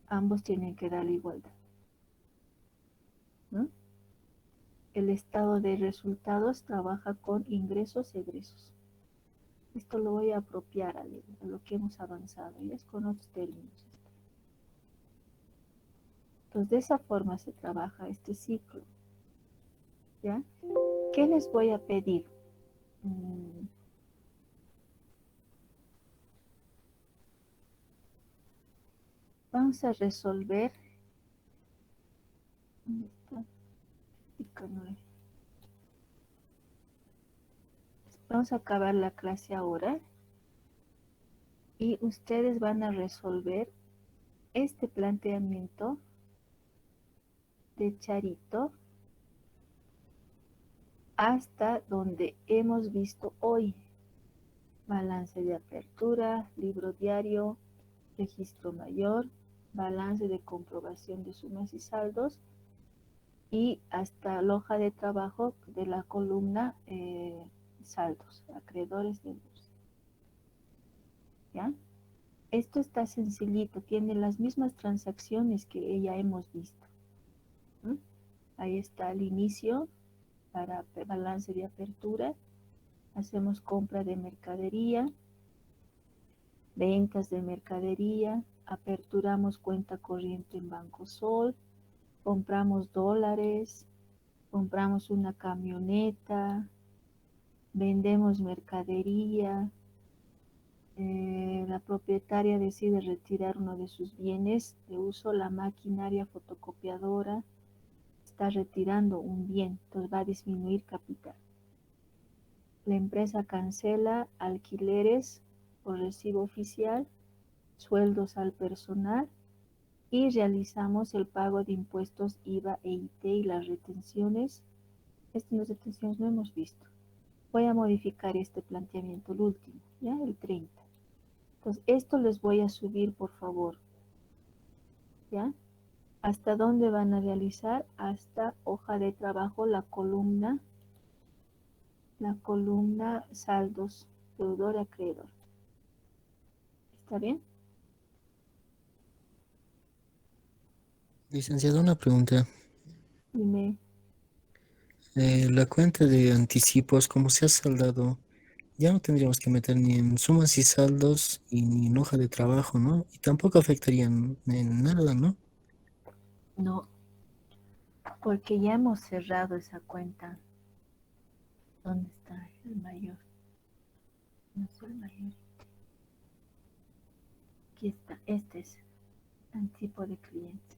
ambos tienen que dar igualdad, ¿no? El estado de resultados trabaja con ingresos y egresos. Esto lo voy a apropiar a lo que hemos avanzado, y es con otros términos. Entonces, de esa forma se trabaja este ciclo. ¿Ya? ¿Qué les voy a pedir? Vamos a resolver. ¿Dónde está? Vamos a acabar la clase ahora y ustedes van a resolver este planteamiento de Charito hasta donde hemos visto hoy. Balance de apertura, libro diario, registro mayor, balance de comprobación de sumas y saldos y hasta la hoja de trabajo de la columna saldos, acreedores de luz. ¿Ya? Esto está sencillito, tiene las mismas transacciones que ya hemos visto. ¿Mm? Ahí está el inicio para balance de apertura. Hacemos compra de mercadería, ventas de mercadería, aperturamos cuenta corriente en Banco Sol, compramos dólares, compramos una camioneta, vendemos mercadería, la propietaria decide retirar uno de sus bienes de uso, la maquinaria fotocopiadora está retirando un bien, entonces va a disminuir capital. La empresa cancela alquileres por recibo oficial, sueldos al personal y realizamos el pago de impuestos IVA e IT y las retenciones. Estas retenciones no hemos visto. Voy a modificar este planteamiento, el último, ¿ya? El 30. Entonces, esto les voy a subir, por favor, ¿ya? ¿Hasta dónde van a realizar? Hasta hoja de trabajo, la columna saldos, deudor, acreedor. ¿Está bien? Licenciado, una pregunta. Dime. La cuenta de anticipos, como se ha saldado, ya no tendríamos que meter ni en sumas y saldos y ni en hoja de trabajo, ¿no? Y tampoco afectarían en nada, ¿no? No, porque ya hemos cerrado esa cuenta. ¿Dónde está el mayor? No es el mayor. Aquí está, este es anticipo de cliente.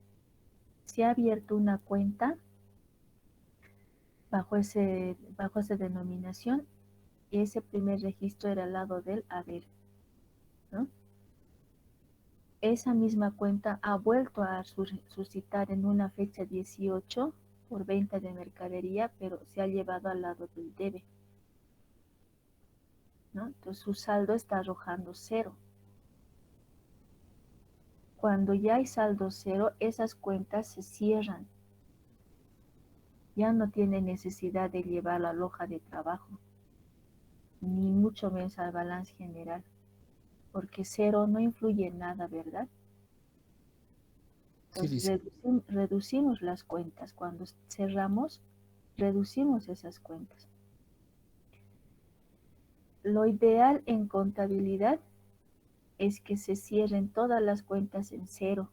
Se ha abierto una cuenta bajo esa denominación ese primer registro era el lado del haber, ¿no? Esa misma cuenta ha vuelto a suscitar en una fecha 18 por venta de mercadería, pero se ha llevado al lado del debe, ¿no? Entonces su saldo está arrojando cero. Cuando ya hay saldo cero, esas cuentas se cierran. Ya no tiene necesidad de llevar la hoja de trabajo, ni mucho menos al balance general, porque cero no influye en nada, ¿verdad? Sí, Entonces dice. reducimos las cuentas. Cuando cerramos, reducimos esas cuentas. Lo ideal en contabilidad es que se cierren todas las cuentas en cero.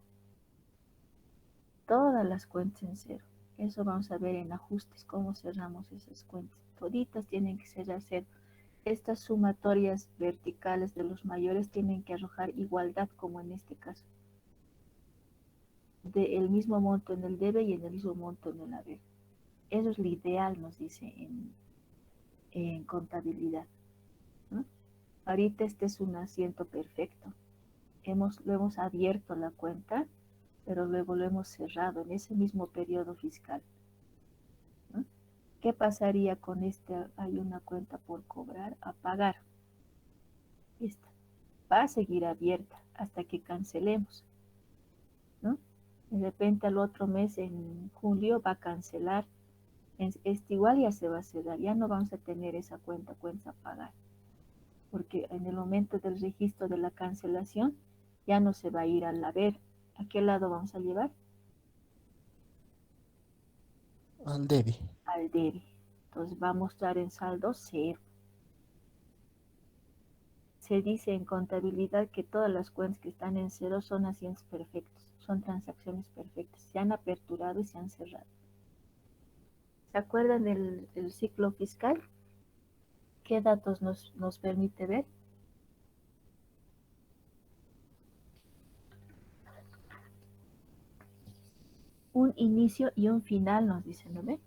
Todas las cuentas en cero. Eso vamos a ver en ajustes, cómo cerramos esas cuentas. Toditas tienen que cerrar cero. Estas sumatorias verticales de los mayores tienen que arrojar igualdad, como en este caso. Del mismo monto en el debe y en el mismo monto en el haber. Eso es lo ideal, nos dice en contabilidad, ¿no? Ahorita este es un asiento perfecto. Lo hemos abierto la cuenta, pero luego lo hemos cerrado en ese mismo periodo fiscal, ¿no? ¿Qué pasaría con este? Hay una cuenta por cobrar a pagar. Esta va a seguir abierta hasta que cancelemos, ¿no? De repente al otro mes, en julio, va a cancelar. Este igual ya se va a cerrar, ya no vamos a tener esa cuenta a pagar, porque en el momento del registro de la cancelación ya no se va a ir al haber. ¿A qué lado vamos a llevar? Al debe. Al debe. Entonces va a mostrar en saldo cero. Se dice en contabilidad que todas las cuentas que están en cero son asientos perfectos, son transacciones perfectas, se han aperturado y se han cerrado. ¿Se acuerdan del ciclo fiscal? ¿Qué datos nos permite ver? Un inicio y un final, nos dicen, ¿no ve?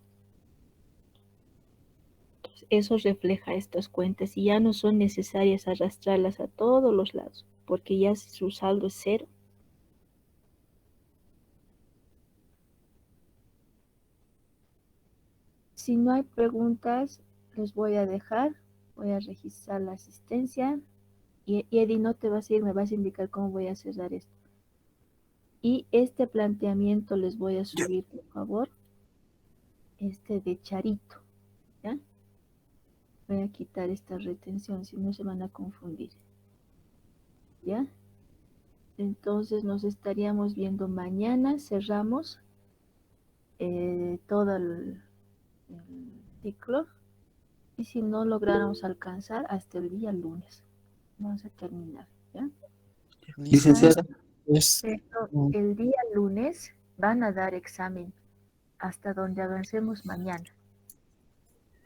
Eso refleja estas cuentas y ya no son necesarias arrastrarlas a todos los lados, porque ya su saldo es cero. Si no hay preguntas, les voy a dejar, voy a registrar la asistencia. Y Eddie, no te vas a ir, me vas a indicar cómo voy a cerrar esto. Y este planteamiento les voy a subir, por favor, este de Charito, ¿ya? Voy a quitar esta retención, si no se van a confundir, ¿ya? Entonces nos estaríamos viendo mañana, cerramos todo el ciclo, y si no lográramos alcanzar hasta el día lunes, vamos a terminar, ¿ya? Licenciada, es Pero el día lunes van a dar examen hasta donde avancemos mañana,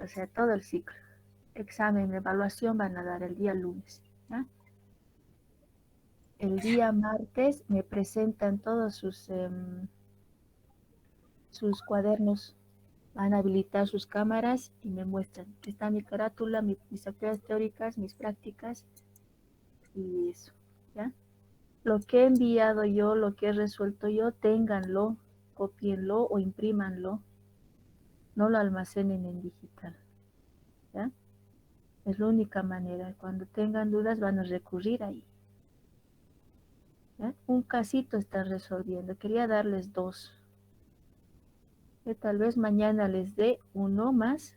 o sea, todo el ciclo. Examen, evaluación van a dar el día lunes, ¿ya? El día martes me presentan todos sus cuadernos, van a habilitar sus cámaras y me muestran. Está mi carátula, mis actividades teóricas, mis prácticas y eso, ¿ya? Lo que he enviado yo, lo que he resuelto yo, ténganlo, copienlo o imprímanlo, no lo almacenen en digital, ¿ya? Es la única manera. Cuando tengan dudas van a recurrir ahí, ¿ya? Un casito está resolviendo. Quería darles dos. Tal vez mañana les dé uno más,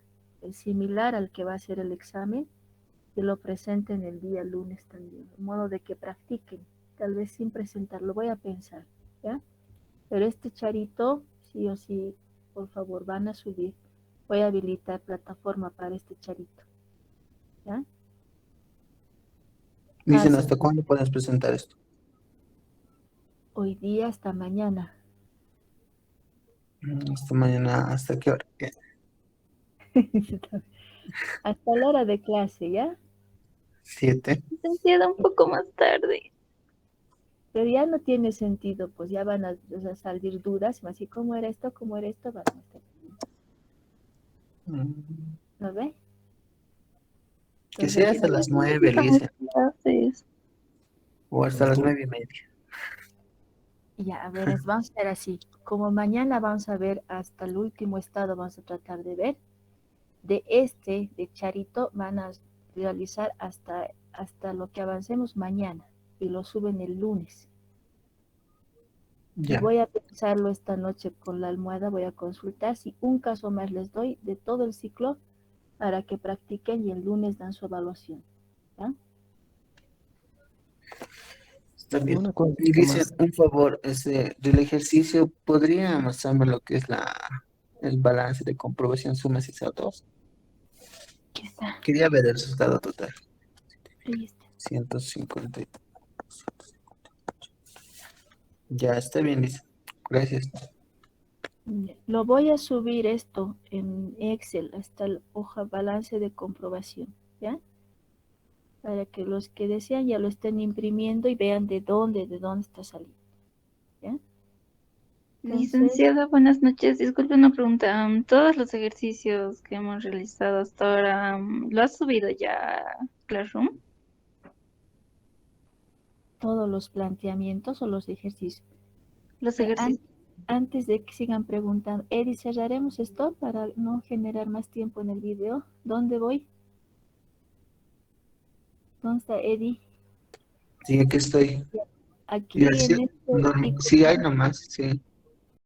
similar al que va a ser el examen, que lo presenten el día lunes también, de modo de que practiquen, tal vez sin presentarlo. Voy a pensar, ¿ya? Pero este Charito, sí o sí, por favor, van a subir. Voy a habilitar plataforma para este Charito, ¿ya? Dicen, ¿hasta cuándo puedes presentar esto? Hoy día hasta mañana. Hasta mañana, ¿hasta qué hora? Hasta la hora de clase, ¿ya? 7. Licenciada, un poco más tarde. Pero ya no tiene sentido, pues ya van a salir dudas, así, ¿cómo era esto? ¿Cómo era esto? Van a estar. ¿Lo ve? Que sea hasta las 9, Elisa, Clases. o hasta las 9:30. Ya, a ver, vamos a hacer así. Como mañana vamos a ver hasta el último estado, vamos a tratar de ver. De Charito, van a realizar hasta lo que avancemos mañana y lo suben el lunes. Y Ya, voy a pensarlo esta noche con la almohada, voy a consultar si un caso más les doy de todo el ciclo para que practiquen y el lunes dan su evaluación. ¿Ya? está bien. Una Y consulta dice, más. un favor, del ejercicio, ¿podría mostrarme lo que es el balance de comprobación sumas y saldos? Aquí está. Quería ver el resultado total. Ahí está. 150. Ya, está bien, Lisa. Gracias. Lo voy a subir esto en Excel hasta la hoja balance de comprobación, ¿ya? Para que los que desean ya lo estén imprimiendo y vean de dónde está saliendo, ¿ya? Entonces, Licenciada, buenas noches. Disculpe una pregunta. Todos los ejercicios que hemos realizado hasta ahora, ¿lo has subido ya a Classroom? todos los planteamientos o los ejercicios. Los Ya, ejercicios. antes de que sigan preguntando, Eddie, cerraremos esto para no generar más tiempo en el video. ¿Dónde voy? ¿Dónde está Eddie? Sí, aquí estoy. Aquí Y así, en este sí hay icono. nomás, sí.